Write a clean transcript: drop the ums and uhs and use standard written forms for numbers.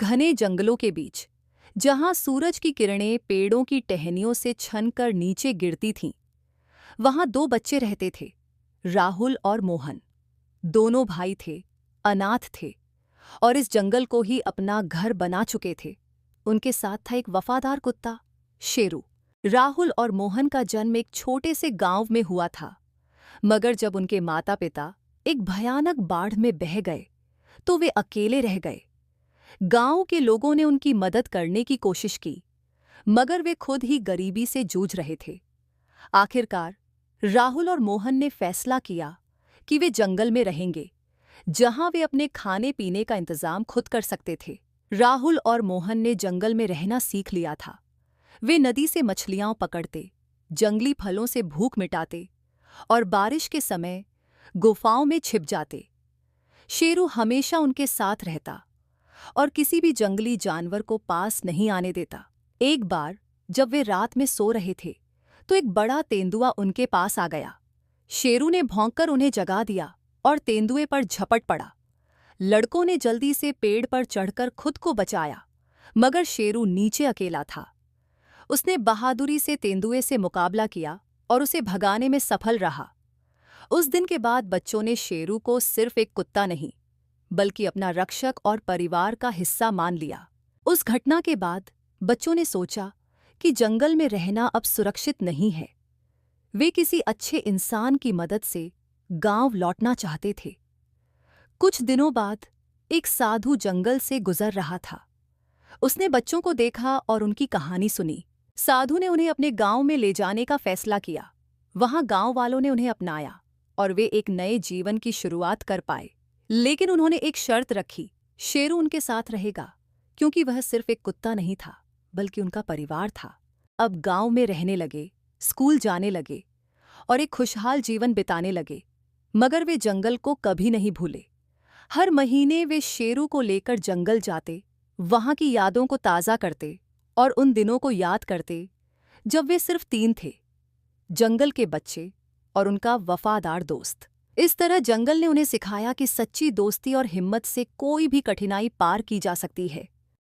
घने जंगलों के बीच, जहां सूरज की किरणें पेड़ों की टहनियों से छनकर नीचे गिरती थीं, वहां दो बच्चे रहते थे, राहुल और मोहन। दोनों भाई थे, अनाथ थे और इस जंगल को ही अपना घर बना चुके थे। उनके साथ था एक वफादार कुत्ता, शेरू। राहुल और मोहन का जन्म एक छोटे से गांव में हुआ था, मगर जब उनके माता पिता एक भयानक बाढ़ में बह गए तो वे अकेले रह गए। गांव के लोगों ने उनकी मदद करने की कोशिश की, मगर वे खुद ही गरीबी से जूझ रहे थे। आखिरकार राहुल और मोहन ने फैसला किया कि वे जंगल में रहेंगे, जहां वे अपने खाने पीने का इंतजाम खुद कर सकते थे। राहुल और मोहन ने जंगल में रहना सीख लिया था। वे नदी से मछलियां पकड़ते, जंगली फलों से भूख मिटाते और बारिश के समय गुफाओं में छिप जाते। शेरू हमेशा उनके साथ रहता और किसी भी जंगली जानवर को पास नहीं आने देता। एक बार जब वे रात में सो रहे थे तो एक बड़ा तेंदुआ उनके पास आ गया। शेरू ने भौंककर उन्हें जगा दिया और तेंदुए पर झपट पड़ा। लड़कों ने जल्दी से पेड़ पर चढ़कर खुद को बचाया, मगर शेरू नीचे अकेला था। उसने बहादुरी से तेंदुए से मुकाबला किया और उसे भगाने में सफल रहा। उस दिन के बाद बच्चों ने शेरू को सिर्फ एक कुत्ता नहीं, बल्कि अपना रक्षक और परिवार का हिस्सा मान लिया। उस घटना के बाद बच्चों ने सोचा कि जंगल में रहना अब सुरक्षित नहीं है। वे किसी अच्छे इंसान की मदद से गांव लौटना चाहते थे। कुछ दिनों बाद एक साधु जंगल से गुजर रहा था। उसने बच्चों को देखा और उनकी कहानी सुनी। साधु ने उन्हें अपने गांव में ले जाने का फैसला किया। वहां गांव वालों ने उन्हें अपनाया और वे एक नए जीवन की शुरुआत कर पाए। लेकिन उन्होंने एक शर्त रखी, शेरू उनके साथ रहेगा, क्योंकि वह सिर्फ एक कुत्ता नहीं था, बल्कि उनका परिवार था। अब गांव में रहने लगे, स्कूल जाने लगे और एक खुशहाल जीवन बिताने लगे। मगर वे जंगल को कभी नहीं भूले। हर महीने वे शेरू को लेकर जंगल जाते, वहां की यादों को ताज़ा करते और उन दिनों को याद करते जब वे सिर्फ 3 थे, जंगल के बच्चे और उनका वफादार दोस्त। इस तरह जंगल ने उन्हें सिखाया कि सच्ची दोस्ती और हिम्मत से कोई भी कठिनाई पार की जा सकती है।